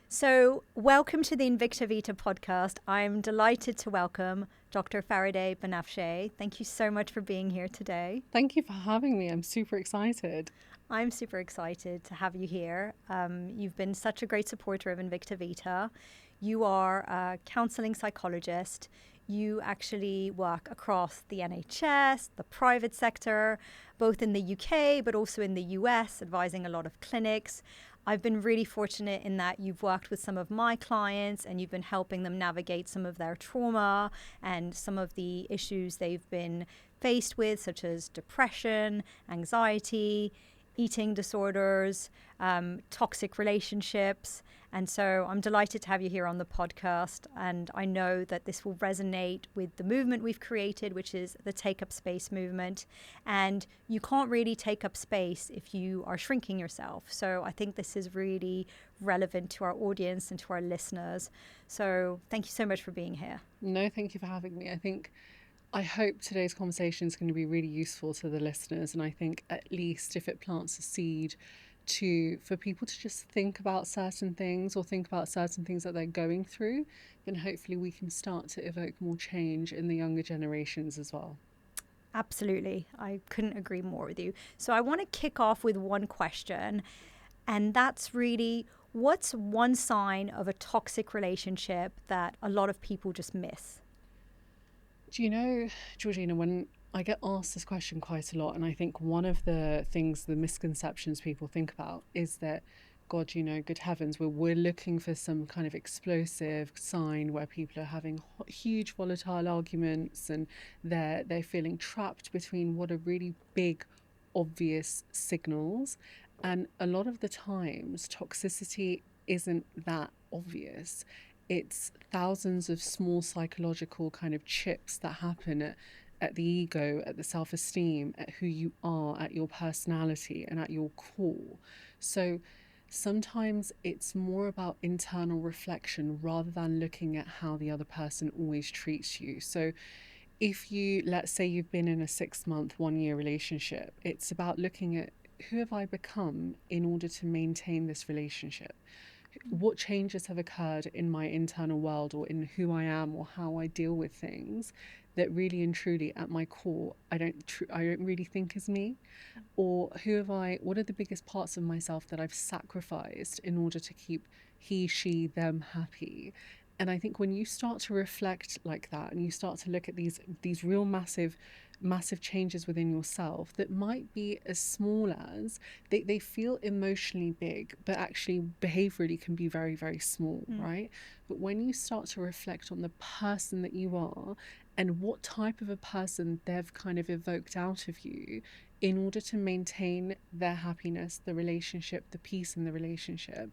So, welcome to the Invicta Vita podcast. I'm delighted to welcome Dr. Farideh Banafshei. Thank you so much for being here today. Thank you for having me. I'm super excited. I'm super excited to have you here. You've been such a great supporter of Invicta Vita. You are a counselling psychologist. You actually work across the NHS, the private sector, both in the UK but also in the US, advising a lot of clinics. I've been really fortunate in that you've worked with some of my clients and you've been helping them navigate some of their trauma and some of the issues they've been faced with, such as depression, anxiety, eating disorders, toxic relationships. And so I'm delighted to have you here on the podcast. And I know that this will resonate with the movement we've created, which is the Take Up Space movement. And you can't really take up space if you are shrinking yourself. So I think this is really relevant to our audience and to our listeners. So thank you so much for being here. No, thank you for having me. I hope today's conversation is going to be really useful to the listeners. And I think at least if it plants a seed for people to just think about certain things or think about certain things that they're going through, then hopefully we can start to evoke more change in the younger generations as well. Absolutely. I couldn't agree more with you. So I want to kick off with one question, and that's really, what's one sign of a toxic relationship that a lot of people just miss? Do you know, Georgina, when I get asked this question quite a lot, and I think one of the misconceptions people think about is that, God, good heavens, we're looking for some kind of explosive sign where people are having huge volatile arguments and they're feeling trapped between what are really big, obvious signals. And a lot of the times, toxicity isn't that obvious. It's thousands of small psychological kind of chips that happen at the ego, at the self-esteem, at who you are, at your personality, and at your core. So sometimes it's more about internal reflection rather than looking at how the other person always treats you. So if let's say you've been in a 6-month, 1-year relationship, it's about looking at, who have I become in order to maintain this relationship? What changes have occurred in my internal world or in who I am or how I deal with things that really and truly at my core I don't really think is me? Or what are the biggest parts of myself that I've sacrificed in order to keep he, she, them happy? And I think when you start to reflect like that and you start to look at these real massive changes within yourself that might be as small as they feel emotionally big, but actually behaviorally can be very, very small, right? But when you start to reflect on the person that you are and what type of a person they've kind of evoked out of you in order to maintain their happiness, the relationship, the peace in the relationship,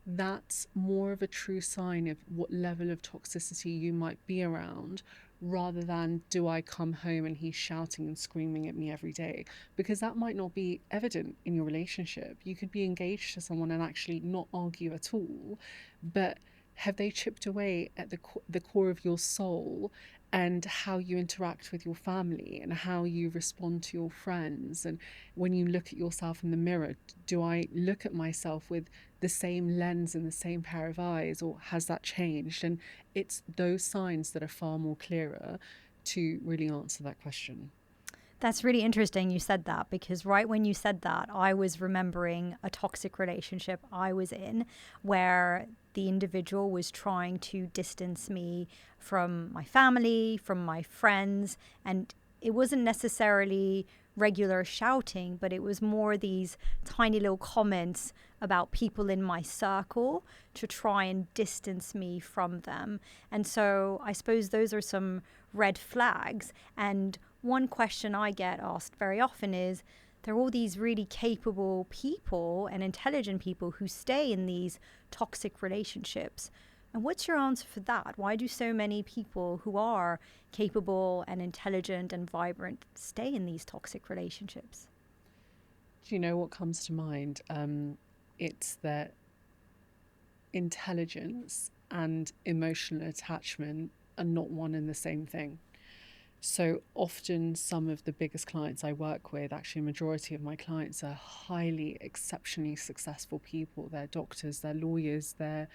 that's more of a true sign of what level of toxicity you might be around, rather than, do I come home and he's shouting and screaming at me every day? Because that might not be evident in your relationship. You could be engaged to someone and actually not argue at all, but have they chipped away at the core of your soul and how you interact with your family and how you respond to your friends? And when you look at yourself in the mirror, do I look at myself with the same lens and the same pair of eyes, or has that changed? And it's those signs that are far more clearer to really answer that question. That's really interesting you said that, because right when you said that, I was remembering a toxic relationship I was in where the individual was trying to distance me from my family, from my friends, and it wasn't necessarily regular shouting, but it was more these tiny little comments about people in my circle to try and distance me from them. And so I suppose those are some red flags. And one question I get asked very often is, there are all these really capable people and intelligent people who stay in these toxic relationships. And what's your answer for that? Why do so many people who are capable and intelligent and vibrant stay in these toxic relationships? Do you know what comes to mind? It's that intelligence and emotional attachment are not one and the same thing. So often some of the biggest clients I work with, actually a majority of my clients, are highly, exceptionally successful people. They're doctors, they're lawyers, they're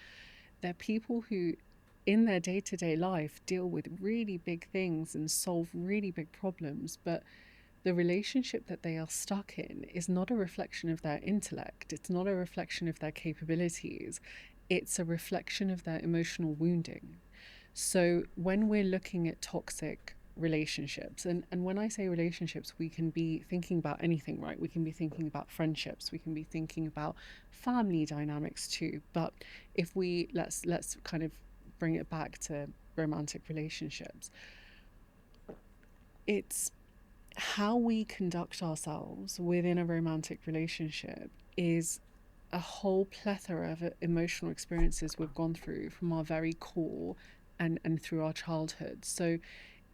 people who in their day-to-day life deal with really big things and solve really big problems, but the relationship that they are stuck in is not a reflection of their intellect. It's not a reflection of their capabilities. It's a reflection of their emotional wounding. So when we're looking at toxic relationships, and when I say relationships, we can be thinking about anything, right? We can be thinking about friendships, we can be thinking about family dynamics too. But if we let's kind of bring it back to romantic relationships, it's how we conduct ourselves within a romantic relationship is a whole plethora of emotional experiences we've gone through from our very core and through our childhood. So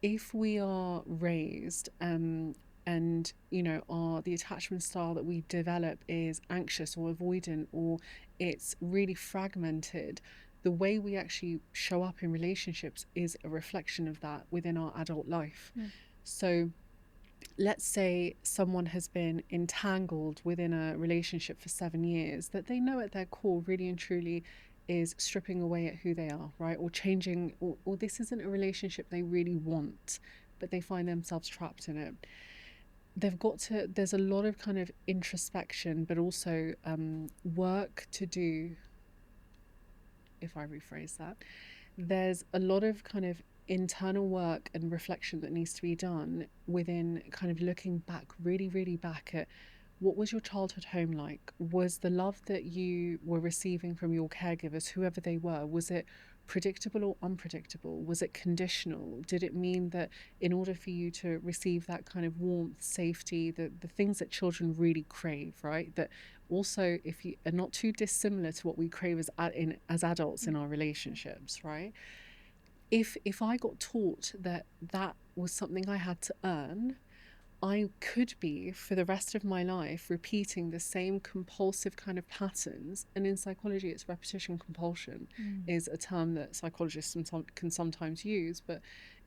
if we are raised and the attachment style that we develop is anxious or avoidant, or it's really fragmented, the way we actually show up in relationships is a reflection of that within our adult life. So let's say someone has been entangled within a relationship for 7 years that they know at their core really and truly is stripping away at who they are, right? Or changing, or this isn't a relationship they really want, but they find themselves trapped in it. There's a lot of kind of introspection, but also work to do, if I rephrase that. There's a lot of kind of internal work and reflection that needs to be done within kind of looking back, really, really back at what was your childhood home like? Was the love that you were receiving from your caregivers, whoever they were, was it predictable or unpredictable? Was it conditional? Did it mean that in order for you to receive that kind of warmth, safety, the things that children really crave, right? That also, if you are not too dissimilar to what we crave as adults in our relationships, right? If I got taught that that was something I had to earn, I could be, for the rest of my life, repeating the same compulsive kind of patterns. And in psychology, it's repetition compulsion is a term that psychologists can sometimes use. But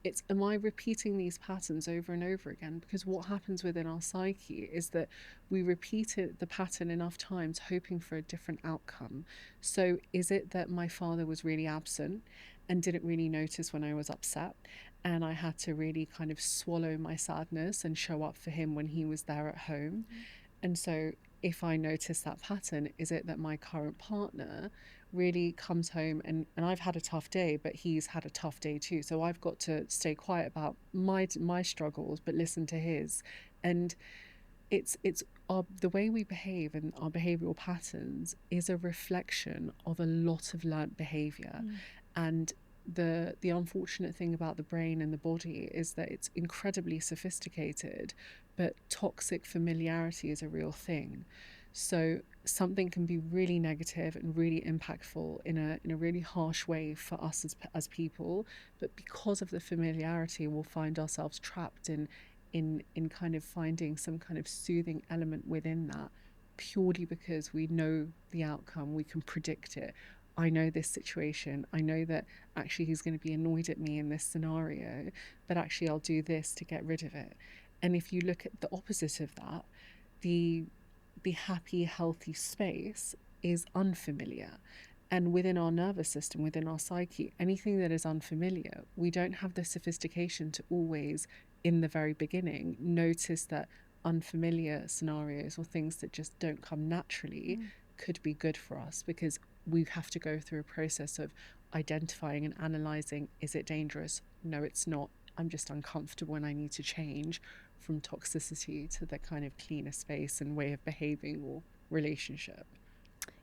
it's, am I repeating these patterns over and over again? Because what happens within our psyche is that we repeat the pattern enough times, hoping for a different outcome. So is it that my father was really absent and didn't really notice when I was upset, and I had to really kind of swallow my sadness and show up for him when he was there at home? And so if I notice that pattern, is it that my current partner really comes home and I've had a tough day, but he's had a tough day too, so I've got to stay quiet about my struggles but listen to his? And it's the way we behave and our behavioral patterns is a reflection of a lot of learnt behavior. And the unfortunate thing about the brain and the body is that it's incredibly sophisticated, but toxic familiarity is a real thing. So something can be really negative and really impactful in a really harsh way for us as people, but because of the familiarity, we'll find ourselves trapped in kind of finding some kind of soothing element within that, purely because we know the outcome, we can predict it. I know this situation, I know that actually he's going to be annoyed at me in this scenario, but actually I'll do this to get rid of it. And if you look at the opposite of that, the happy, healthy space is unfamiliar. And within our nervous system, within our psyche, anything that is unfamiliar, we don't have the sophistication to always, in the very beginning, notice that unfamiliar scenarios or things that just don't come naturally could be good for us, because we have to go through a process of identifying and analysing, is it dangerous? No, it's not. I'm just uncomfortable and I need to change from toxicity to the kind of cleaner space and way of behaving or relationship.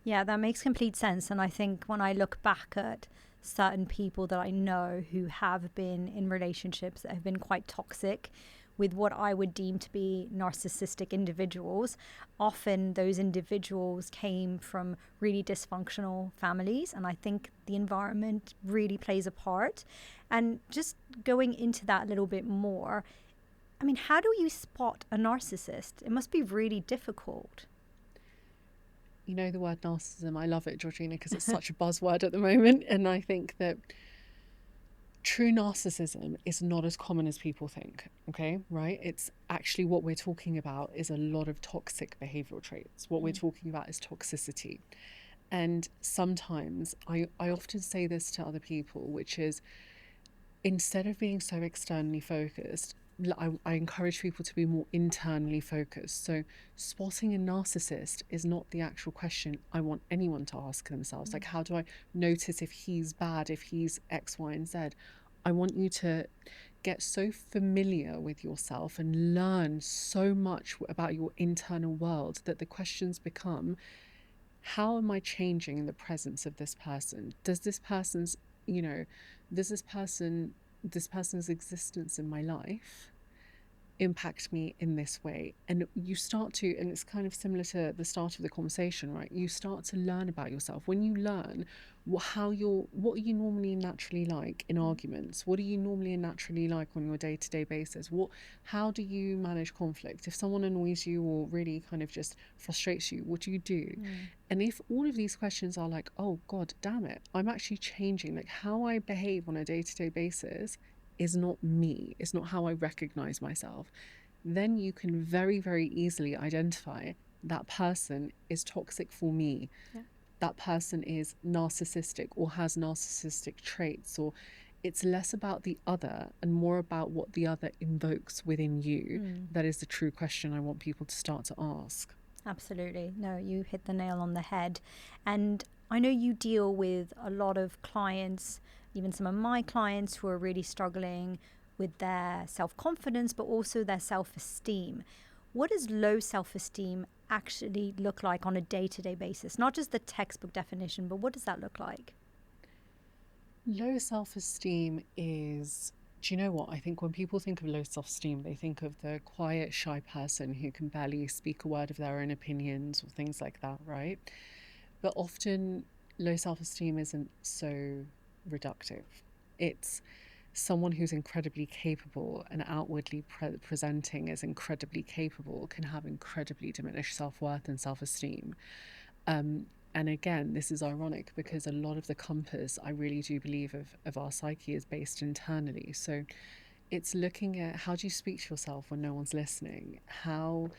Yeah, that makes complete sense. And I think when I look back at certain people that I know who have been in relationships that have been quite toxic with what I would deem to be narcissistic individuals, often those individuals came from really dysfunctional families. And I think the environment really plays a part. And just going into that a little bit more, I mean, how do you spot a narcissist? It must be really difficult. You know the word narcissism, I love it, Georgina, because it's such a buzzword at the moment. And I think that true narcissism is not as common as people think, okay, right? It's actually, what we're talking about is a lot of toxic behavioral traits. What we're talking about is toxicity. And sometimes I often say this to other people, which is, instead of being so externally focused, I encourage people to be more internally focused. So spotting a narcissist is not the actual question I want anyone to ask themselves. Like, how do I notice if he's bad, if he's X, Y, and Z? I want you to get so familiar with yourself and learn so much about your internal world that the questions become, how am I changing in the presence of this person? Does this person's, does this person's existence in my life impact me in this way? And you start to, and it's kind of similar to the start of the conversation, right? You start to learn about yourself. When you learn what are you normally naturally like in arguments? What are you normally naturally like on your day-to-day basis? How do you manage conflict? If someone annoys you or really kind of just frustrates you, what do you do? And if all of these questions are like, oh God damn it, I'm actually changing, like how I behave on a day-to-day basis is not me, it's not how I recognize myself, then you can very, very easily identify that person is toxic for me. Yeah. That person is narcissistic or has narcissistic traits, or it's less about the other and more about what the other invokes within you. That is the true question I want people to start to ask. Absolutely. No, you hit the nail on the head. And I know you deal with a lot of clients, even some of my clients who are really struggling with their self-confidence, but also their self-esteem. What does low self-esteem actually look like on a day-to-day basis? Not just the textbook definition, but what does that look like? Low self-esteem is, do you know what? I think when people think of low self-esteem, they think of the quiet, shy person who can barely speak a word of their own opinions or things like that, right? But often low self-esteem isn't so reductive. It's someone who's incredibly capable and outwardly presenting as incredibly capable can have incredibly diminished self-worth and self-esteem. And again, this is ironic because a lot of the compass, I really do believe, of our psyche is based internally. So it's looking at, how do you speak to yourself when no one's listening? How,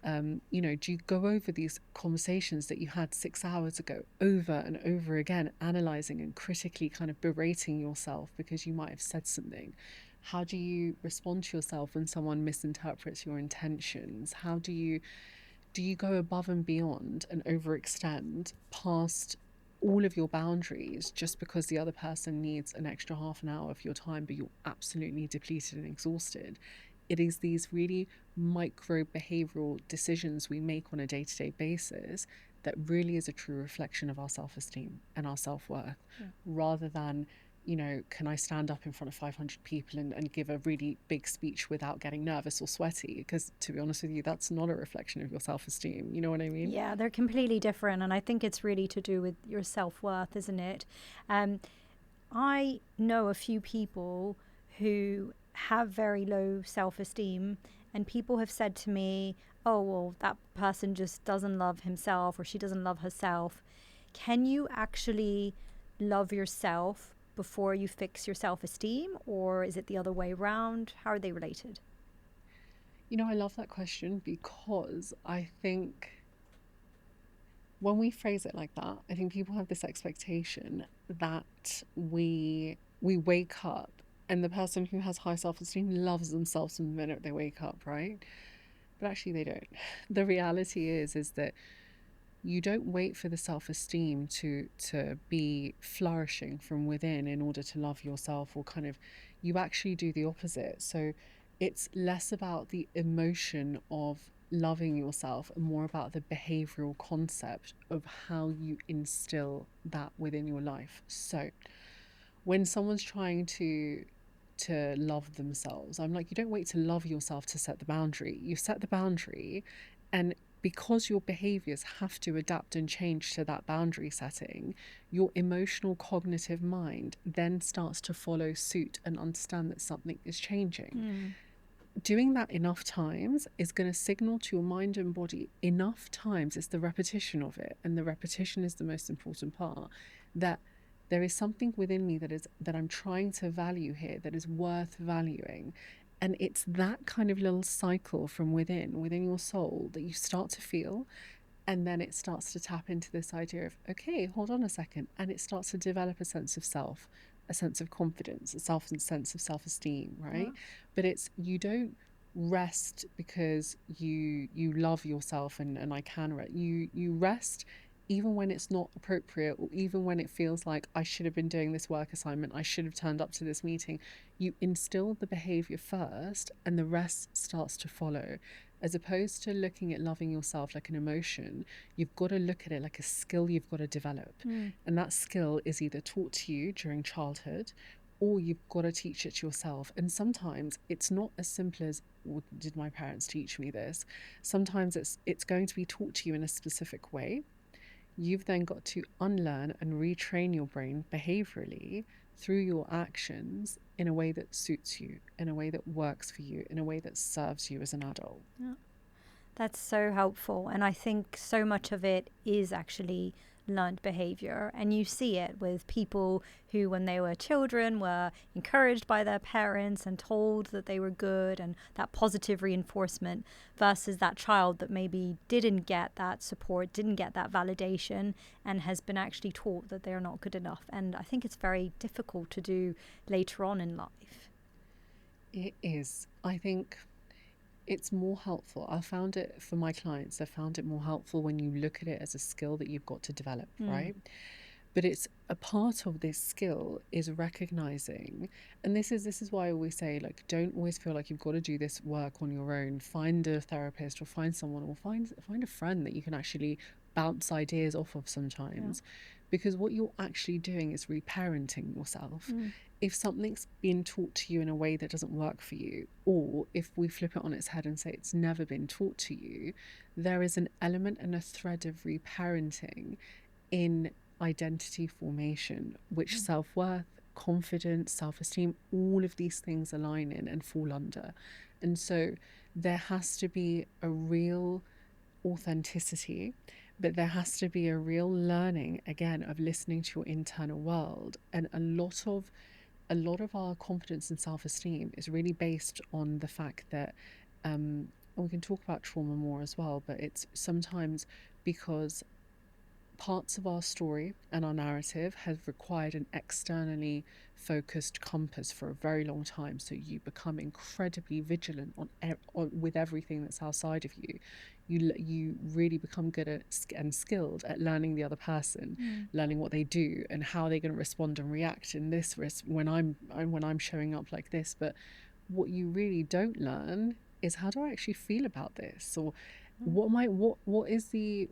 do you go over these conversations that you had 6 hours ago over and over again, analysing and critically kind of berating yourself because you might have said something? How do you respond to yourself when someone misinterprets your intentions? How do you go above and beyond and overextend past all of your boundaries just because the other person needs an extra half an hour of your time, but you're absolutely depleted and exhausted? It is these really micro behavioral decisions we make on a day-to-day basis that really is a true reflection of our self-esteem and our self-worth, rather than, can I stand up in front of 500 people and give a really big speech without getting nervous or sweaty? Because to be honest with you, that's not a reflection of your self-esteem. You know what I mean? Yeah, they're completely different. And I think it's really to do with your self-worth, isn't it? I know a few people who have very low self-esteem, and people have said to me, oh, well, that person just doesn't love himself or she doesn't love herself. Can you actually love yourself before you fix your self-esteem, or is it the other way around? How are they related? I love that question because I think when we phrase it like that, I think people have this expectation that we wake up and the person who has high self-esteem loves themselves from the minute they wake up, right? But actually they don't. The reality is that you don't wait for the self-esteem to be flourishing from within in order to love yourself, or kind of, you actually do the opposite. So it's less about the emotion of loving yourself and more about the behavioral concept of how you instill that within your life. So when someone's trying to love themselves, I'm like, you don't wait to love yourself to set the boundary. You set the boundary, and because your behaviors have to adapt and change to that boundary setting, your emotional cognitive mind then starts to follow suit and understand that something is changing. Doing that enough times is going to signal to your mind and body enough times, it's the repetition of it, and the repetition is the most important part, that There is something within me that I'm trying to value here, that is worth valuing. And it's that kind of little cycle from within your soul, that you start to feel. And then it starts to tap into this idea of, okay, hold on a second. And it starts to develop a sense of self, a sense of confidence, a sense of self-esteem, right? Yeah. But it's, you don't rest because you love yourself, and I can rest. You rest even when it's not appropriate, or even when it feels like, I should have been doing this work assignment, I should have turned up to this meeting. You instill the behavior first, and the rest starts to follow. As opposed to looking at loving yourself like an emotion, you've got to look at it like a skill you've got to develop. And that skill is either taught to you during childhood, or you've got to teach it to yourself. And sometimes it's not as simple as, well, did my parents teach me this? Sometimes it's going to be taught to you in a specific way. You've then got to unlearn and retrain your brain behaviorally through your actions in a way that suits you, in a way that works for you, in a way that serves you as an adult. Yeah. That's so helpful. And I think so much of it is actually learned behavior. And you see it with people who, when they were children, were encouraged by their parents and told that they were good, and that positive reinforcement, versus that child that maybe didn't get that support, didn't get that validation, and has been actually taught that they're not good enough. And I think it's very difficult to do later on in life. It is. I think it's more helpful. I found it for my clients, I found it more helpful when you look at it as a skill that you've got to develop, right? But it's a part of this skill is recognizing, and this is why I always say, like, don't always feel like you've got to do this work on your own. Find a therapist, or find someone, or find a friend that you can actually bounce ideas off of sometimes. Because what you're actually doing is reparenting yourself. If something's been taught to you in a way that doesn't work for you, or if we flip it on its head and say it's never been taught to you, there is an element and a thread of reparenting in identity formation, which self-worth, confidence, self-esteem, all of these things align in and fall under. And so there has to be a real authenticity, but there has to be a real learning, again, of listening to your internal world. And a lot of our confidence and self-esteem is really based on the fact that we can talk about trauma more as well, but it's sometimes because parts of our story and our narrative have required an externally focused compass for a very long time. So you become incredibly vigilant with everything that's outside of you. You really become good at and skilled at learning the other person, learning what they do and how they're going to respond and react in this risk when I'm showing up like this. But what you really don't learn is, how do I actually feel about this? Or what's the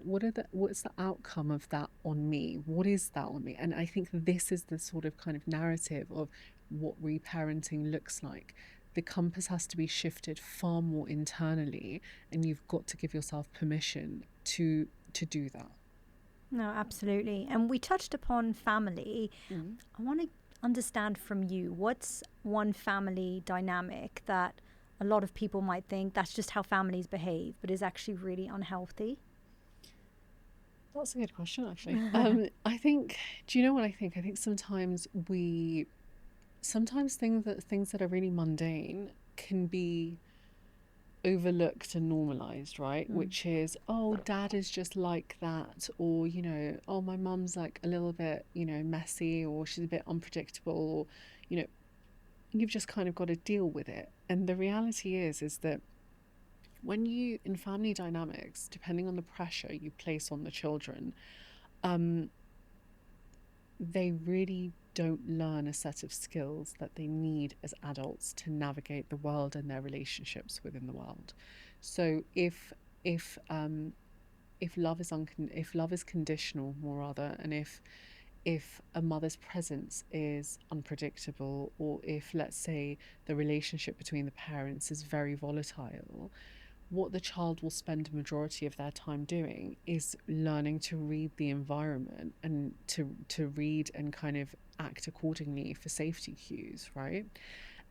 outcome of that on me? What is that on me? And I think this is the sort of kind of narrative of what reparenting looks like. The compass has to be shifted far more internally, and you've got to give yourself permission to do that. No, absolutely. And we touched upon family. I want to understand from you, what's one family dynamic that a lot of people might think that's just how families behave, but is actually really unhealthy? That's a good question, actually. I think, do you know what I think? I think sometimes things that are really mundane can be overlooked and normalized, right? Which is, oh, dad is just like that, or, you know, oh, my mum's like a little bit, you know, messy, or she's a bit unpredictable, or, you know, you've just kind of got to deal with it. And the reality is that when you, in family dynamics, depending on the pressure you place on the children, they really don't learn a set of skills that they need as adults to navigate the world and their relationships within the world. So if love is conditional, more rather, and if a mother's presence is unpredictable, or if, let's say, the relationship between the parents is very volatile, what the child will spend a majority of their time doing is learning to read the environment and to read and kind of act accordingly for safety cues, right?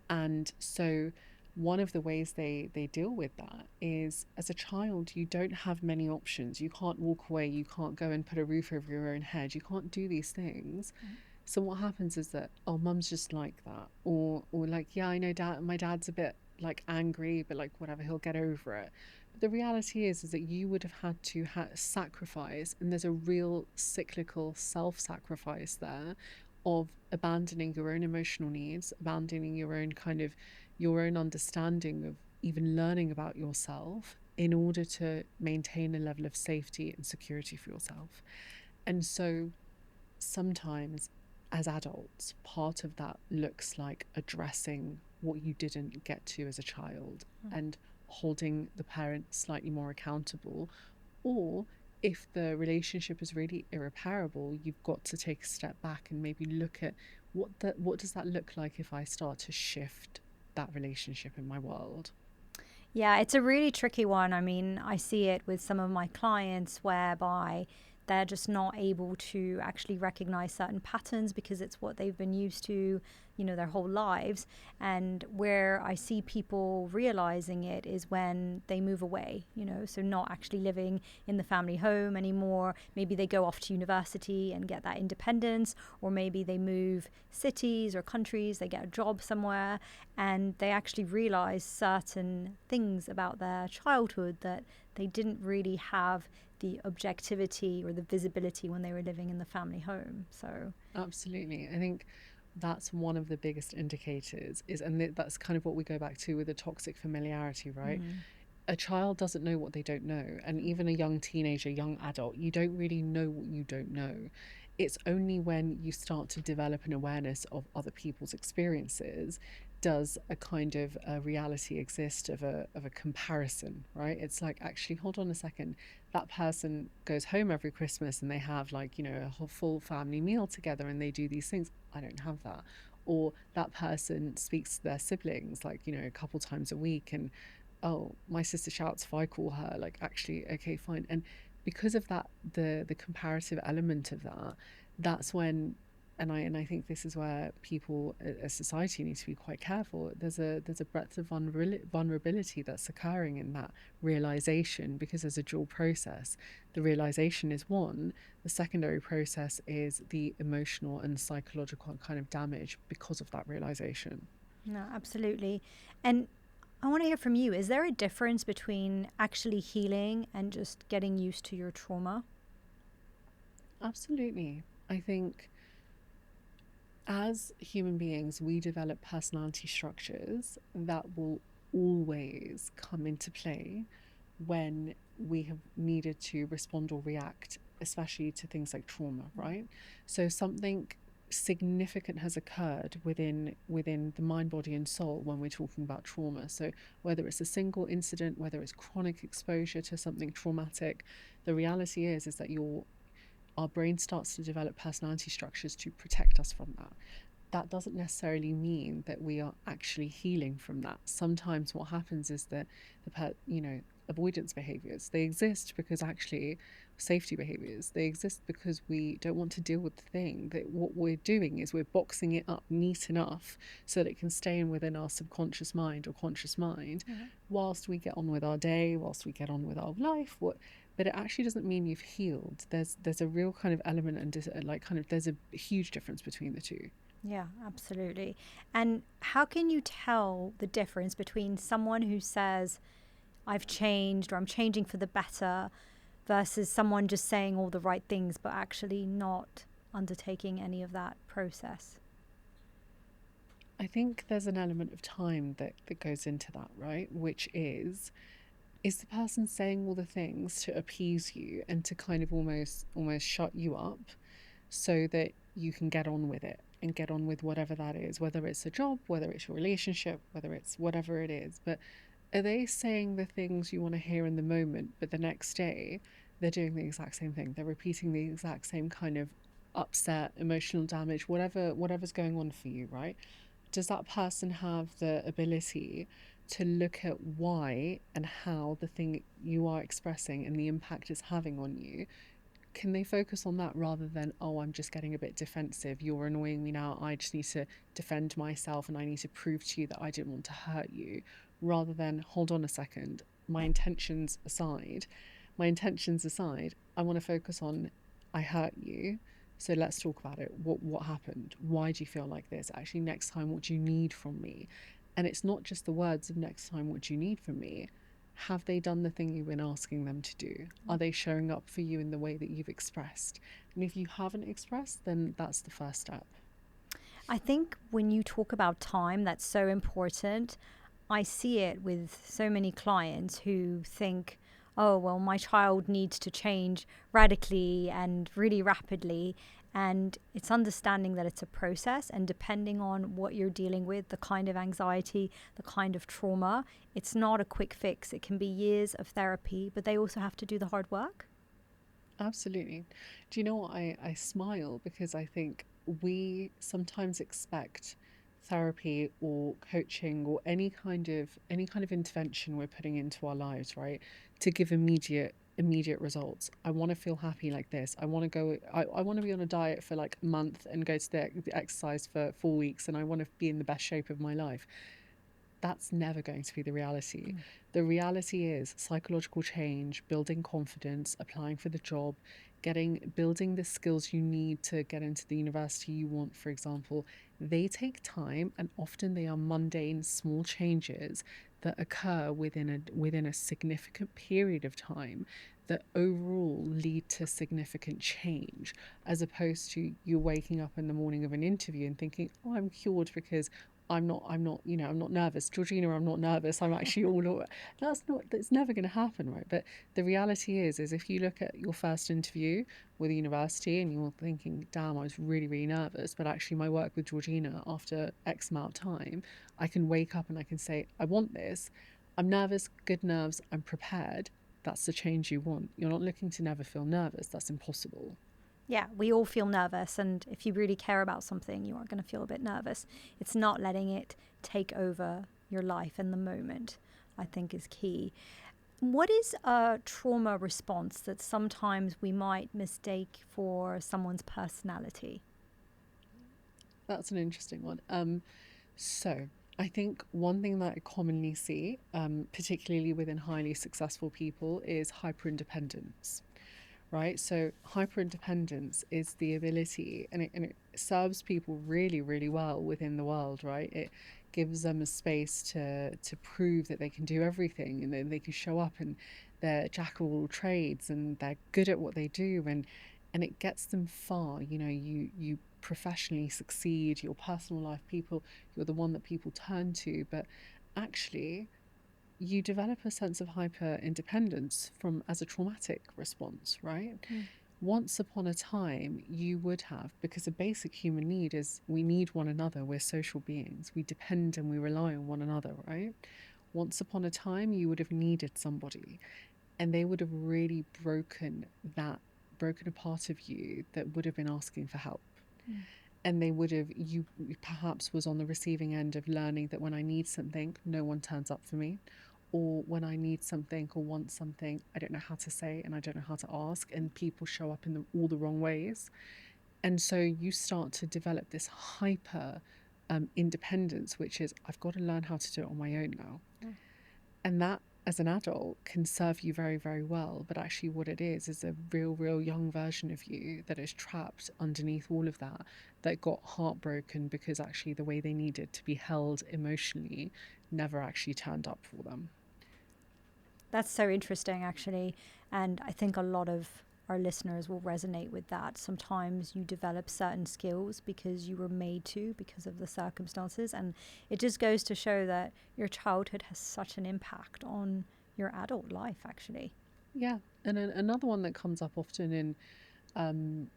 And so one of the ways they deal with that is, as a child, you don't have many options. You can't walk away, you can't go and put a roof over your own head, you can't do these things. So what happens is that, oh, mum's just like that, or like, yeah, I know my dad's a bit like angry, but like whatever, he'll get over it. But the reality is that you would have had to sacrifice, and there's a real cyclical self-sacrifice there of abandoning your own emotional needs, abandoning your own understanding of even learning about yourself in order to maintain a level of safety and security for yourself. And so sometimes as adults, part of that looks like addressing what you didn't get to as a child and holding the parent slightly more accountable. Or if the relationship is really irreparable, you've got to take a step back and maybe look at what does that look like if I start to shift that relationship in my world. Yeah, it's a really tricky one. I mean, I see it with some of my clients whereby they're just not able to actually recognize certain patterns because it's what they've been used to, their whole lives. And where I see people realizing it is when they move away, so not actually living in the family home anymore. Maybe they go off to university and get that independence, or maybe they move cities or countries, they get a job somewhere, and they actually realize certain things about their childhood that they didn't really have the objectivity or the visibility when they were living in the family home. So absolutely, I think that's one of the biggest indicators that's kind of what we go back to with the toxic familiarity, right? A child doesn't know what they don't know, and even a young teenager, young adult, you don't really know what you don't know. It's only when you start to develop an awareness of other people's experiences does a kind of a reality exist of a comparison, right? It's like, actually, hold on a second, that person goes home every Christmas and they have like, a whole full family meal together and they do these things. I don't have that. Or that person speaks to their siblings like, a couple times a week, and oh, my sister shouts if I call her, like, actually, okay, fine. And because of that, the comparative element of that's when, and I think this is where people as society need to be quite careful. There's a breadth of vulnerability that's occurring in that realization, because there's a dual process. The realization is one. The secondary process is the emotional and psychological kind of damage because of that realization. no, absolutely. And I want to hear from you. Is there a difference between actually healing and just getting used to your trauma? Absolutely. I think as human beings, we develop personality structures that will always come into play when we have needed to respond or react, especially to things like trauma, right? So something significant has occurred within the mind, body and soul when we're talking about trauma. So whether it's a single incident, whether it's chronic exposure to something traumatic, the reality is that our brain starts to develop personality structures to protect us from that. That doesn't necessarily mean that we are actually healing from that. Sometimes what happens is that avoidance behaviors, they exist because actually safety behaviors, they exist because we don't want to deal with the thing. That what we're doing is we're boxing it up neat enough so that it can stay within our subconscious mind or conscious mind, whilst we get on with our day, whilst we get on with our life. But it actually doesn't mean you've healed. There's a real kind of element and there's a huge difference between the two. Yeah, absolutely. And how can you tell the difference between someone who says, I've changed or I'm changing for the better, versus someone just saying all the right things but actually not undertaking any of that process? I think there's an element of time that goes into that, right? Which is the person saying all the things to appease you and to kind of almost shut you up so that you can get on with it and get on with whatever that is, whether it's a job, whether it's your relationship, whether it's whatever it is. But are they saying the things you want to hear in the moment, but the next day they're doing the exact same thing? They're repeating the exact same kind of upset, emotional damage, whatever's going on for you, right? Does that person have the ability to look at why and how the thing you are expressing and the impact it's having on you? Can they focus on that rather than, oh, I'm just getting a bit defensive, you're annoying me now, I just need to defend myself and I need to prove to you that I didn't want to hurt you, rather than, hold on a second, my intentions aside, I want to focus on, I hurt you, So let's talk about it. What happened? Why do you feel like this? Actually, next time, what do you need from me? And it's not just the words of next time, what do you need from me? Have they done the thing you've been asking them to do? Are they showing up for you in the way that you've expressed? And if you haven't expressed, then that's the first step. I think when you talk about time, that's so important. I see it with so many clients who think, oh, well, my child needs to change radically and really rapidly. And it's understanding that it's a process, and depending on what you're dealing with, the kind of anxiety, the kind of trauma, it's not a quick fix. It can be years of therapy, but they also have to do the hard work. Absolutely. Do you know what? I smile because I think we sometimes expect therapy or coaching or any kind of intervention we're putting into our lives, right, to give immediate results. I want to feel happy like this. I want to be on a diet for like a month and go to the exercise for 4 weeks, and I want to be in the best shape of my life. That's never going to be the reality. The reality is psychological change, building confidence, applying for the job, building the skills you need to get into the university you want, for example. They take time, and often they are mundane, small changes that occur within a significant period of time that overall lead to significant change, as opposed to you waking up in the morning of an interview and thinking, oh, I'm cured because I'm not nervous. Georgina, I'm not nervous. I'm actually all. That's never going to happen, right? But the reality is if you look at your first interview with a university and you're thinking, damn, I was really, really nervous, but actually my work with Georgina after X amount of time, I can wake up and I can say, I want this. I'm nervous, good nerves, I'm prepared. That's the change you want. You're not looking to never feel nervous. That's impossible. Yeah, we all feel nervous, and if you really care about something, you are going to feel a bit nervous. It's not letting it take over your life in the moment, I think, is key. What is a trauma response that sometimes we might mistake for someone's personality? That's an interesting one. So I think one thing that I commonly see, particularly within highly successful people, is hyperindependence, right? So hyperindependence is the ability, and it serves people really, really well within the world, right? It gives them a space to prove that they can do everything, and then they can show up and they're jack of all trades and they're good at what they do, and it gets them far. You professionally succeed, your personal life, you're the one that people turn to, but actually you develop a sense of hyper independence from as a traumatic response, right? Once upon a time you would have, because a basic human need is we need one another. We're social beings, we depend and we rely on one another, right? Once upon a time you would have needed somebody, and they would have really broken a part of you that would have been asking for help. And they would have, you perhaps was on the receiving end of learning that when I need something, no one turns up for me, or when I need something or want something, I don't know how to say and I don't know how to ask, and people show up in all the wrong ways. And so you start to develop this hyper independence, which is, I've got to learn how to do it on my own now. And that, as an adult, can serve you very, very well. But actually what it is a real young version of you that is trapped underneath all of that, that got heartbroken because actually the way they needed to be held emotionally never actually turned up for them. That's so interesting, actually. And I think a lot of our listeners will resonate with that. Sometimes you develop certain skills because you were made to, because of the circumstances. And it just goes to show that your childhood has such an impact on your adult life, actually. Yeah. And another one that comes up often in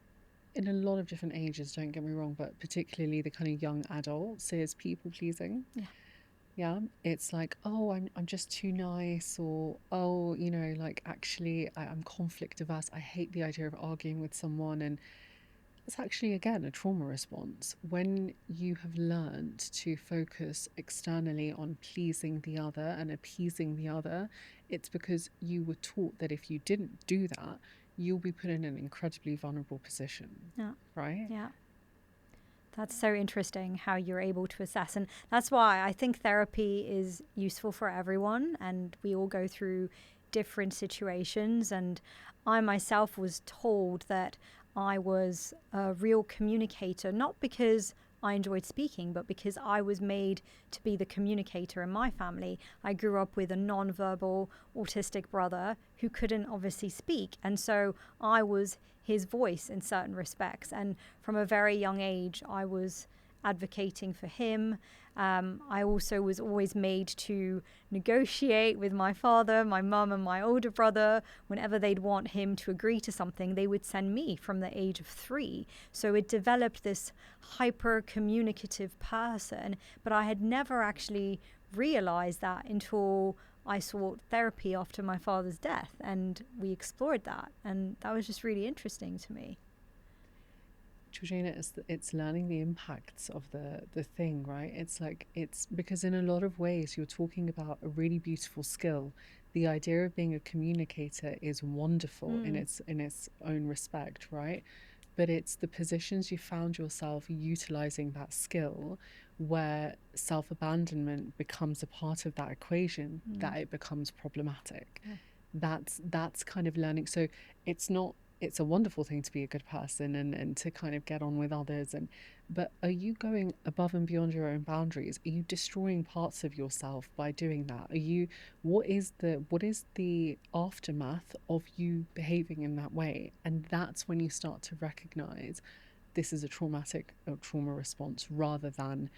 a lot of different ages, don't get me wrong, but particularly the kind of young adults, is people pleasing. Yeah, it's like, oh, I'm just too nice, or oh, like actually I'm conflict averse. I hate the idea of arguing with someone, and it's actually again a trauma response. When you have learned to focus externally on pleasing the other and appeasing the other, it's because you were taught that if you didn't do that, you'll be put in an incredibly vulnerable position, Yeah. right? Yeah. That's so interesting how you're able to assess. And that's why I think therapy is useful for everyone. And we all go through different situations. And I myself was told that I was a real communicator, not because I enjoyed speaking, but because I was made to be the communicator in my family. I grew up with a non-verbal autistic brother who couldn't obviously speak. And so I was his voice in certain respects. And from a very young age, I was advocating for him. I also was always made to negotiate with my father, my mum, and my older brother. Whenever they'd want him to agree to something, they would send me from the age of 3. So it developed this hyper communicative person, but I had never actually realized that until I sought therapy after my father's death, and we explored that, and that was just really interesting to me. Georgina, it's learning the impacts of the thing, right? It's because in a lot of ways you're talking about a really beautiful skill. The idea of being a communicator is wonderful in its own respect, right? But it's the positions you found yourself utilizing that skill where self-abandonment becomes a part of that equation, that it becomes problematic. That's kind of learning. So it's a wonderful thing to be a good person and to kind of get on with others, but are you going above and beyond your own boundaries? Are you destroying parts of yourself by doing that? What is the aftermath of you behaving in that way? And that's when you start to recognize this is a trauma response, rather than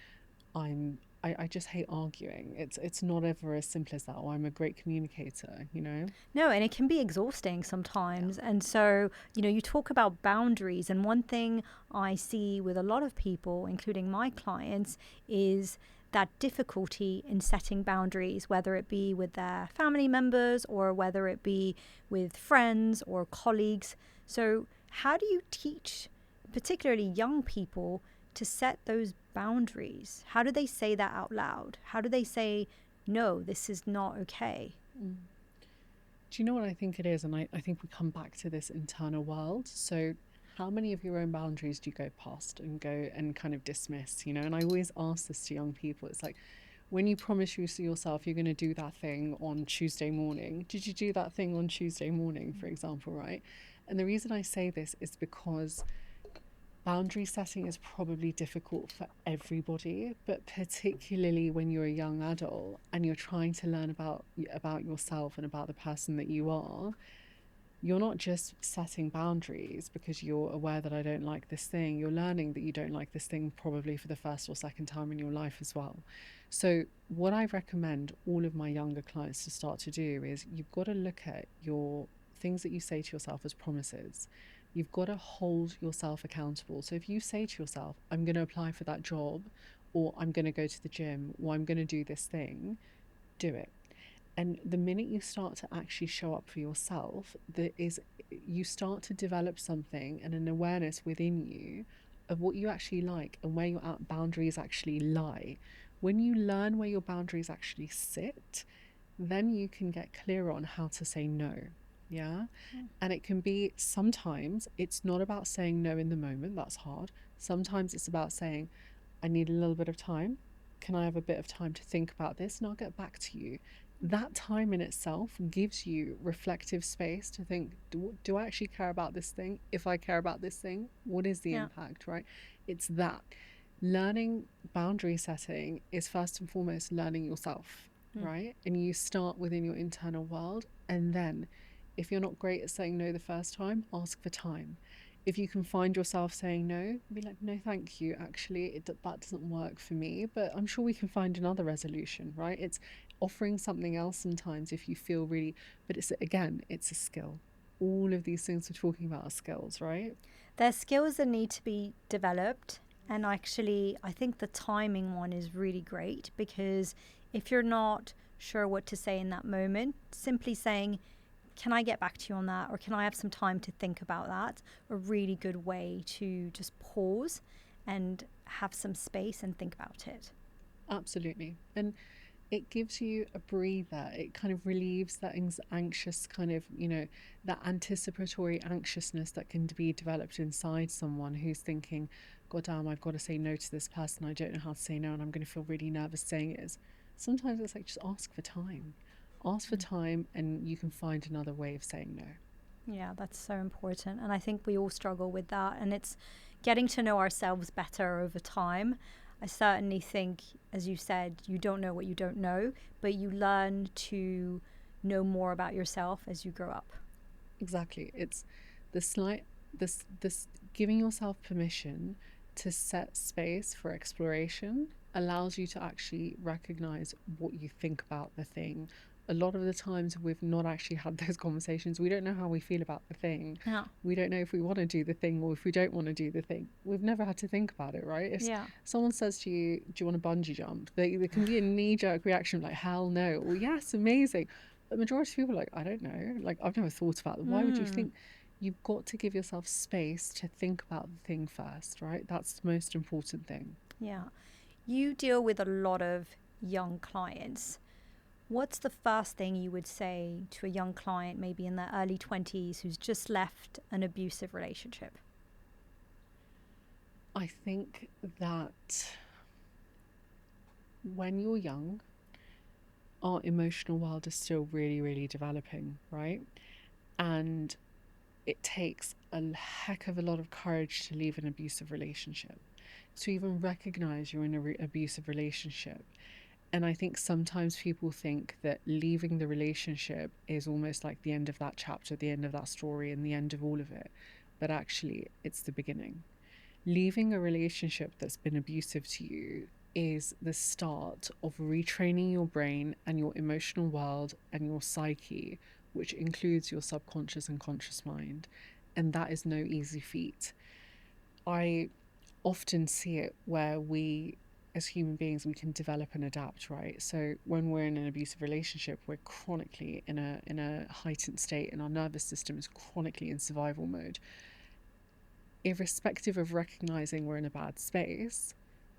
I just hate arguing. It's not ever as simple as that. Oh, I'm a great communicator, you know? No, and it can be exhausting sometimes. And so, you talk about boundaries. And one thing I see with a lot of people, including my clients, is that difficulty in setting boundaries, whether it be with their family members or whether it be with friends or colleagues. So, how do you teach, particularly young people, to set those boundaries? How do they say that out loud? How do they say, no, this is not okay? Do you know what I think it is? And I think we come back to this internal world. So how many of your own boundaries do you go past and go and kind of dismiss, you know? And I always ask this to young people. It's like, when you promise yourself you're going to do that thing on Tuesday morning, did you do that thing on Tuesday morning, for example, right? And the reason I say this is because boundary setting is probably difficult for everybody, but particularly when you're a young adult and you're trying to learn about yourself and about the person that you are. You're not just setting boundaries because you're aware that I don't like this thing. You're learning that you don't like this thing probably for the first or second time in your life as well. So what I recommend all of my younger clients to start to do is you've got to look at your things that you say to yourself as promises. You've got to hold yourself accountable. So if you say to yourself, I'm going to apply for that job, or I'm going to go to the gym, or I'm going to do this thing, do it. And the minute you start to actually show up for yourself, you start to develop something and an awareness within you of what you actually like and where your boundaries actually lie. When you learn where your boundaries actually sit, then you can get clearer on how to say no. Yeah. And it can be, sometimes it's not about saying no in the moment. That's hard. Sometimes it's about saying, I need a little bit of time. Can I have a bit of time to think about this? And I'll get back to you. That time in itself gives you reflective space to think, do I actually care about this thing? If I care about this thing, what is the impact, right? It's that. Learning boundary setting is first and foremost learning yourself, right? And you start within your internal world. And then if you're not great at saying no the first time, ask for time. If you can find yourself saying no, be like, no, thank you. Actually, that doesn't work for me, but I'm sure we can find another resolution, right? It's offering something else sometimes if you feel really, but it's a skill. All of these things we're talking about are skills, right? They're skills that need to be developed. And actually, I think the timing one is really great, because if you're not sure what to say in that moment, simply saying, can I get back to you on that? Or can I have some time to think about that? A really good way to just pause and have some space and think about it. Absolutely. And it gives you a breather. It kind of relieves that anxious kind of, that anticipatory anxiousness that can be developed inside someone who's thinking, God damn, I've got to say no to this person. I don't know how to say no, and I'm going to feel really nervous saying it. Sometimes it's like, just ask for time. Ask for time and you can find another way of saying no. Yeah, that's so important. And I think we all struggle with that. And it's getting to know ourselves better over time. I certainly think, as you said, you don't know what you don't know, but you learn to know more about yourself as you grow up. Exactly. It's the slight, this giving yourself permission to set space for exploration allows you to actually recognize what you think about the thing. A lot of the times we've not actually had those conversations. We don't know how we feel about the thing. Yeah. We don't know if we want to do the thing or if we don't want to do the thing. We've never had to think about it, right? If someone says to you, do you want to bungee jump? There can be a knee-jerk reaction like, hell no. Or yes, amazing. But the majority of people are like, I don't know. Like, I've never thought about it. Why would you think? You've got to give yourself space to think about the thing first, right? That's the most important thing. Yeah. You deal with a lot of young clients. What's the first thing you would say to a young client, maybe in their early 20s, who's just left an abusive relationship? I think that when you're young, our emotional world is still really, really developing, right? And it takes a heck of a lot of courage to leave an abusive relationship, to even recognize you're in an abusive relationship. And I think sometimes people think that leaving the relationship is almost like the end of that chapter, the end of that story, and the end of all of it. But actually, it's the beginning. Leaving a relationship that's been abusive to you is the start of retraining your brain and your emotional world and your psyche, which includes your subconscious and conscious mind. And that is no easy feat. I often see it where we, as human beings, we can develop and adapt, right? So when we're in an abusive relationship, we're chronically in a heightened state, and our nervous system is chronically in survival mode. Irrespective of recognizing we're in a bad space,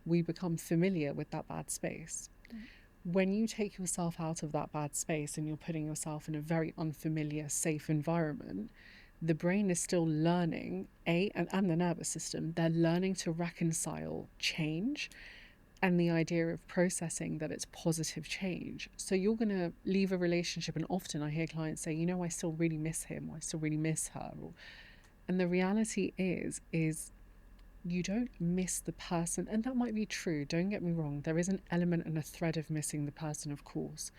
we become familiar with that bad space. When you take yourself out of that bad space and you're putting yourself in a very unfamiliar, safe environment, the brain is still learning, and the nervous system, they're learning to reconcile change and the idea of processing that it's positive change. So you're going to leave a relationship, and often I hear clients say, you know, I still really miss him, or I still really miss her. And the reality is you don't miss the person, and that might be true, don't get me wrong. There is an element and a thread of missing the person, of course.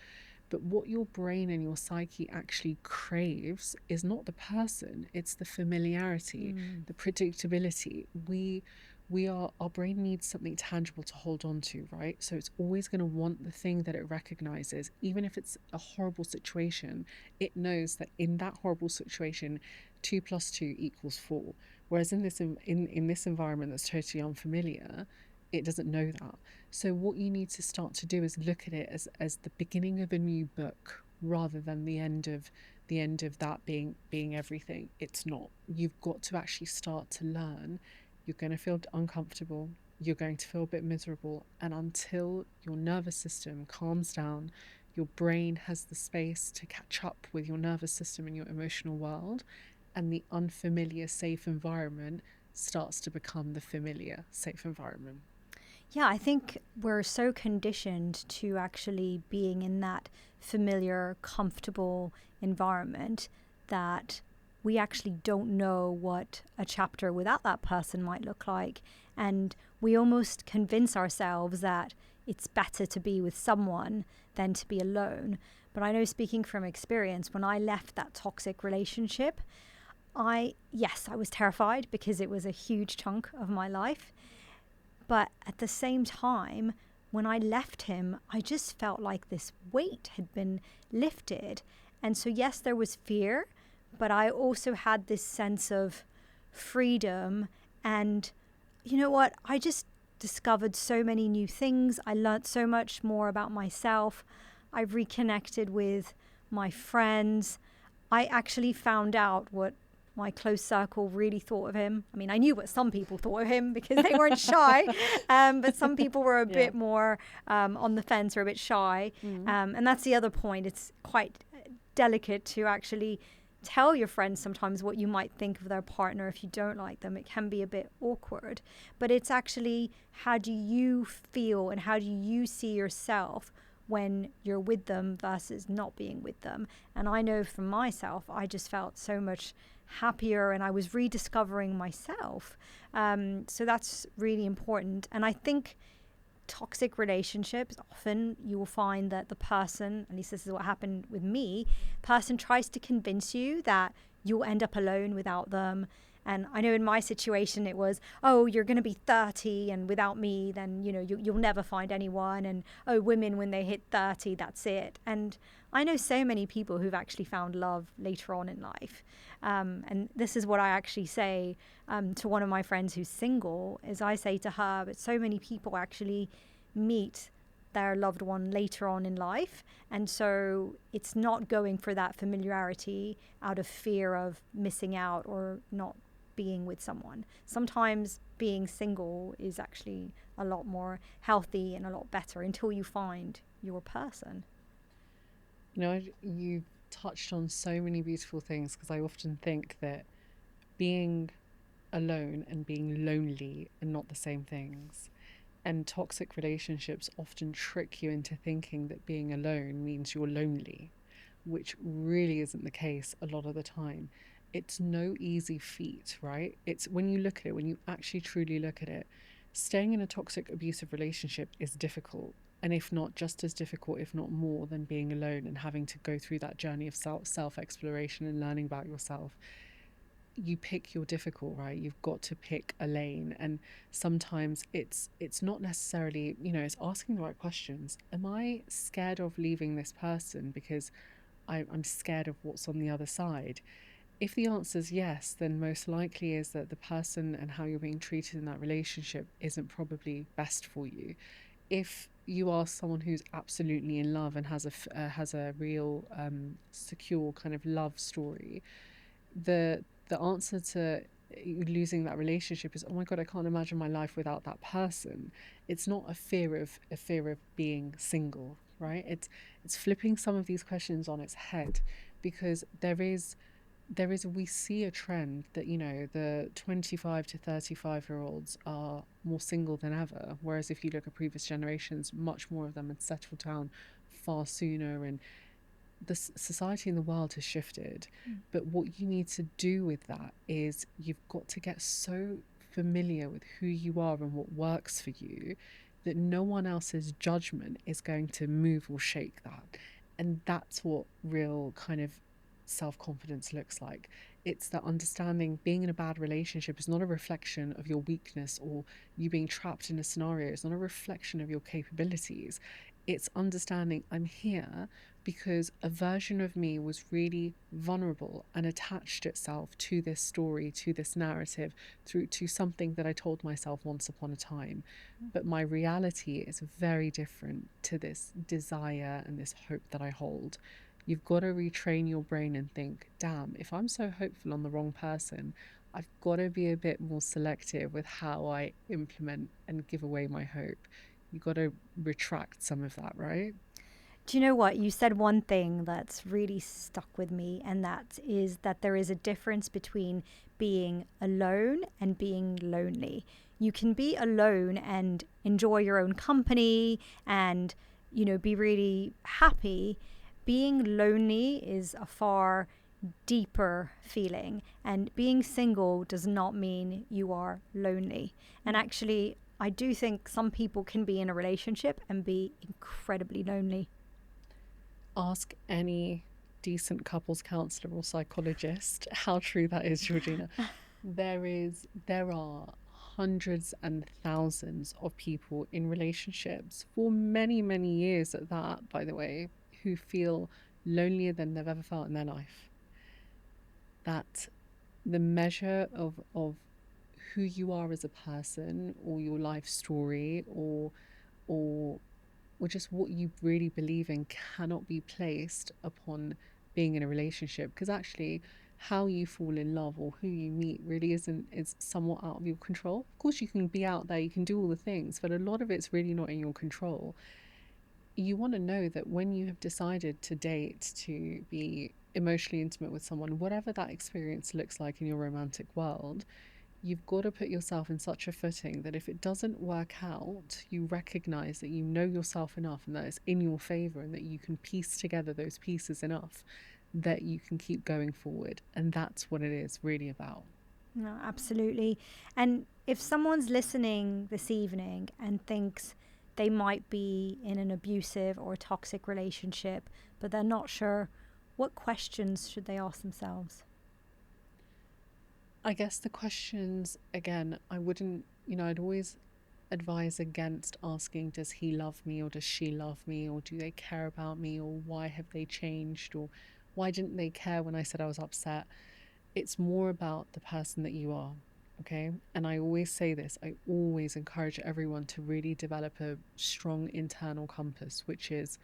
But what your brain and your psyche actually craves is not the person, it's the familiarity, the predictability. Our brain needs something tangible to hold on to, right? So it's always going to want the thing that it recognizes. Even if it's a horrible situation, it knows that in that horrible situation, 2 + 2 = 4. Whereas in this environment that's totally unfamiliar, it doesn't know that. So what you need to start to do is look at it as the beginning of a new book, rather than the end of that being everything. It's not. You've got to actually start to learn. You're going to feel uncomfortable. You're going to feel a bit miserable. And until your nervous system calms down, your brain has the space to catch up with your nervous system and your emotional world, and the unfamiliar, safe environment starts to become the familiar, safe environment. Yeah, I think we're so conditioned to actually being in that familiar, comfortable environment that we actually don't know what a chapter without that person might look like. And we almost convince ourselves that it's better to be with someone than to be alone. But I know, speaking from experience, when I left that toxic relationship, I was terrified because it was a huge chunk of my life. But at the same time, when I left him, I just felt like this weight had been lifted. And so, yes, there was fear, but I also had this sense of freedom. And you know what? I just discovered so many new things. I learned so much more about myself. I've reconnected with my friends. I actually found out what my close circle really thought of him. I mean, I knew what some people thought of him because they weren't shy, but some people were a bit more on the fence or a bit shy. And that's the other point. It's quite delicate to actually tell your friends sometimes what you might think of their partner if you don't like them. It can be a bit awkward, but it's actually, how do you feel and how do you see yourself when you're with them versus not being with them. And I know for myself, I just felt so much happier and I was rediscovering myself. So that's really important. And I think toxic relationships, often you will find that the person, at least this is what happened with me, person tries to convince you that you'll end up alone without them. And I know in my situation it was, oh, you're going to be 30 and without me, then, you'll never find anyone. And, oh, women, when they hit 30, that's it. And I know so many people who've actually found love later on in life. And this is what I actually say to one of my friends who's single, is I say to her, but so many people actually meet their loved one later on in life. And so it's not going for that familiarity out of fear of missing out or not being with someone. Sometimes being single is actually a lot more healthy and a lot better until you find your person. You touched on so many beautiful things, because I often think that being alone and being lonely are not the same things. And toxic relationships often trick you into thinking that being alone means you're lonely, which really isn't the case a lot of the time. It's no easy feat, right? It's when you look at it, when you actually truly look at it, staying in a toxic, abusive relationship is difficult. And if not just as difficult, if not more, than being alone and having to go through that journey of self-exploration and learning about yourself. You pick your difficult, right? You've got to pick a lane. And sometimes it's not necessarily, it's asking the right questions. Am I scared of leaving this person because I'm scared of what's on the other side? If the answer is yes, then most likely is that the person and how you're being treated in that relationship isn't probably best for you. If you are someone who's absolutely in love and has a real secure kind of love story, the answer to losing that relationship is, oh my god, I can't imagine my life without that person. It's not a fear of being single, right? It's flipping some of these questions on its head, because we see a trend that the 25 to 35-year-olds are more single than ever, whereas if you look at previous generations, much more of them had settled down far sooner, and the society in the world has shifted. But what you need to do with that is you've got to get so familiar with who you are and what works for you that no one else's judgment is going to move or shake that. And that's what real kind of self-confidence looks like. It's that understanding being in a bad relationship is not a reflection of your weakness or you being trapped in a scenario. It's not a reflection of your capabilities. It's understanding I'm here because a version of me was really vulnerable and attached itself to this story, to this narrative, through to something that I told myself once upon a time. But my reality is very different to this desire and this hope that I hold. You've got to retrain your brain and think, damn, if I'm so hopeful on the wrong person, I've got to be a bit more selective with how I implement and give away my hope. You've got to retract some of that, right? Do you know what? You said one thing that's really stuck with me, and that is that there is a difference between being alone and being lonely. You can be alone and enjoy your own company and, be really happy. Being lonely is a far deeper feeling, and being single does not mean you are lonely. And actually, I do think some people can be in a relationship and be incredibly lonely. Ask any decent couples counsellor or psychologist how true that is, Georgina. There are hundreds and thousands of people in relationships for many, many years at that, by the way, who feel lonelier than they've ever felt in their life. That the measure of who you are as a person, or your life story, or just what you really believe in cannot be placed upon being in a relationship, because actually how you fall in love or who you meet really is somewhat out of your control. Of course you can be out there, you can do all the things, but a lot of it's really not in your control. You want to know that when you have decided to date, to be emotionally intimate with someone, whatever that experience looks like in your romantic world, you've got to put yourself in such a footing that if it doesn't work out, you recognize that you know yourself enough and that it's in your favor and that you can piece together those pieces enough that you can keep going forward. And that's what it is really about. No, absolutely. And if someone's listening this evening and thinks they might be in an abusive or toxic relationship, but they're not sure, what questions should they ask themselves? I guess the questions, again, I wouldn't, I'd always advise against asking, does he love me or does she love me, or do they care about me, or why have they changed, or why didn't they care when I said I was upset? It's more about the person that you are, okay? And I always say this, I always encourage everyone to really develop a strong internal compass, which is,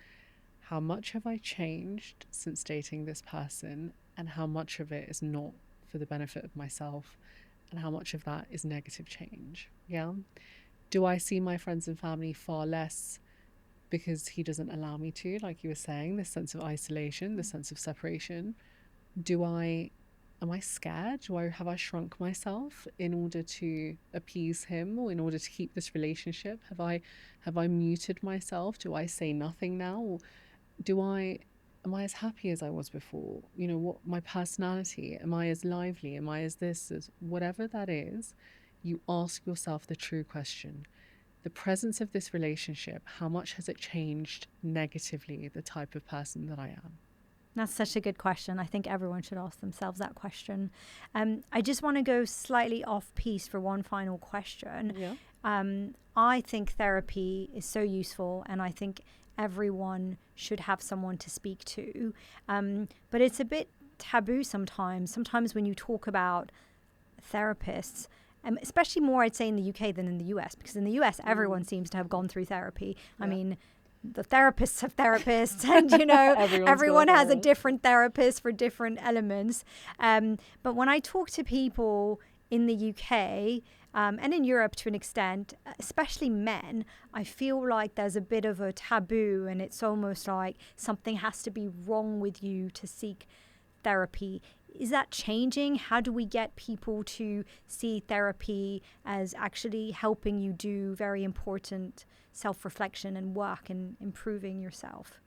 how much have I changed since dating this person, and how much of it is not for the benefit of myself, and how much of that is negative change? Yeah. Do I see my friends and family far less because he doesn't allow me to, like you were saying, this sense of isolation, this sense of separation? Am I scared? Have I shrunk myself in order to appease him, or in order to keep this relationship? Have I muted myself? Do I say nothing now? Or am I as happy as I was before? What my personality? Am I as lively? Am I as this, as whatever that is? You ask yourself the true question. The presence of this relationship, how much has it changed negatively the type of person that I am? That's such a good question. I think everyone should ask themselves that question. I just want to go slightly off piece for one final question. Yeah. I think therapy is so useful, and I think everyone should have someone to speak to. But it's a bit taboo sometimes. Sometimes when you talk about therapists, especially more, I'd say, in the UK than in the US, because in the US, everyone seems to have gone through therapy. Yeah. I mean, the therapists have therapists, and everyone has a different therapist for different elements. But when I talk to people in the UK and in Europe to an extent, especially men, I feel like there's a bit of a taboo, and it's almost like something has to be wrong with you to seek therapy. Is that changing? How do we get people to see therapy as actually helping you do very important self-reflection and work and improving yourself?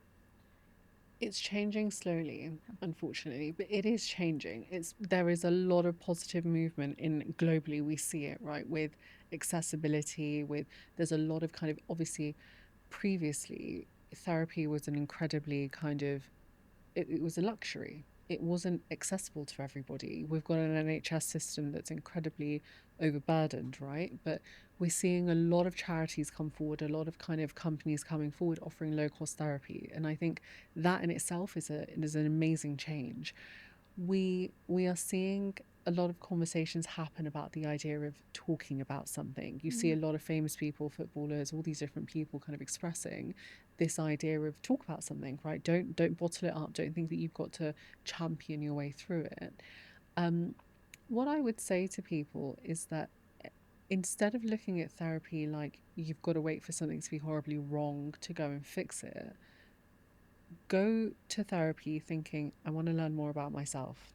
It's changing slowly, unfortunately, but it is changing. There is a lot of positive movement in globally. We see it, right, with accessibility, there's a lot of kind of, obviously, previously therapy was an incredibly kind of, it was a luxury. It wasn't accessible to everybody. We've got an NHS system that's incredibly overburdened, right? But we're seeing a lot of charities come forward, a lot of kind of companies coming forward offering low-cost therapy. And I think that in itself is an amazing change. We are seeing a lot of conversations happen about the idea of talking about something. You see a lot of famous people, footballers, all these different people kind of expressing this idea of talk about something, right? Don't bottle it up. Don't think that you've got to champion your way through it. What I would say to people is that instead of looking at therapy like you've got to wait for something to be horribly wrong to go and fix it, go to therapy thinking, I want to learn more about myself.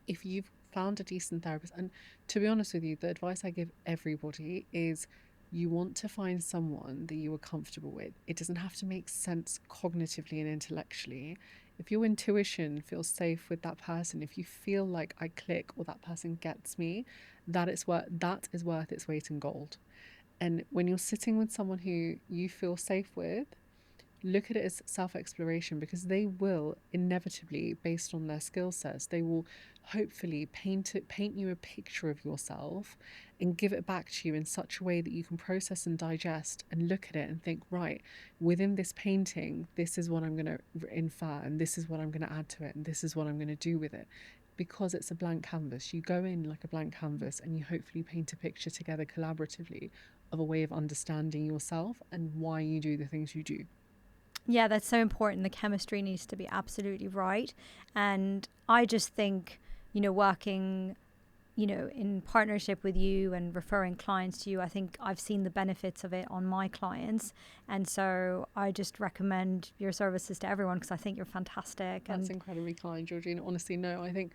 If you've found a decent therapist, and to be honest with you, the advice I give everybody is you want to find someone that you are comfortable with. It doesn't have to make sense cognitively and intellectually. If your intuition feels safe with that person, if you feel like I click or that person gets me, that is worth its weight in gold. And when you're sitting with someone who you feel safe with, look at it as self-exploration, because they will inevitably, based on their skill sets, they will hopefully paint you a picture of yourself and give it back to you in such a way that you can process and digest and look at it and think, right, within this painting, this is what I'm going to infer, and this is what I'm going to add to it, and this is what I'm going to do with it. Because it's a blank canvas, you go in like a blank canvas and you hopefully paint a picture together collaboratively of a way of understanding yourself and why you do the things you do. Yeah, that's so important. The chemistry needs to be absolutely right. And I just think, working, in partnership with you and referring clients to you, I think I've seen the benefits of it on my clients. And so I just recommend your services to everyone because I think you're fantastic. That's incredibly kind, Georgina. Honestly, no, I think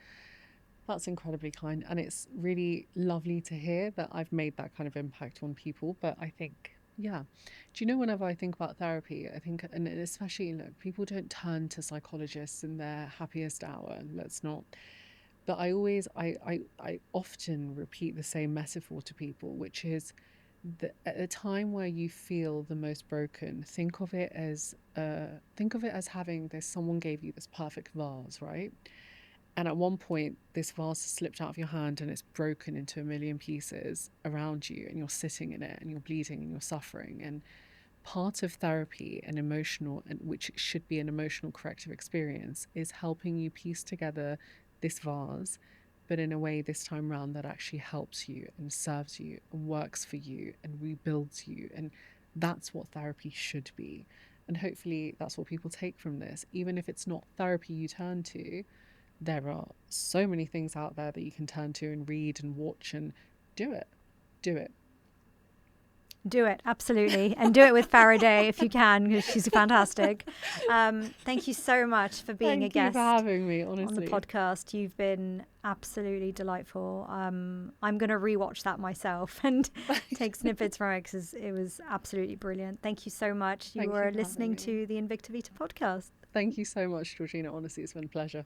That's incredibly kind. And it's really lovely to hear that I've made that kind of impact on people. But I think, yeah. Do you know, whenever I think about therapy, I think, and especially, look, people don't turn to psychologists in their happiest hour. Let's not. But I often repeat the same metaphor to people, which is that at a time where you feel the most broken, think of it as having this, someone gave you this perfect vase, right? And at one point, this vase has slipped out of your hand and it's broken into a million pieces around you, and you're sitting in it and you're bleeding and you're suffering. And part of therapy and emotional, and which should be an emotional corrective experience, is helping you piece together this vase, but in a way this time around that actually helps you and serves you and works for you and rebuilds you. And that's what therapy should be. And hopefully that's what people take from this. Even if it's not therapy you turn to, there are so many things out there that you can turn to and read and watch, and do it. Do it, absolutely. And do it with Farideh if you can, because she's fantastic. Thank you so much for being a guest. Thank you for having me, honestly. On the podcast. You've been absolutely delightful. I'm going to rewatch that myself and take snippets from it, because it was absolutely brilliant. Thank you so much. You were listening to the Invicta Vita podcast. Thank you so much, Georgina. Honestly, it's been a pleasure.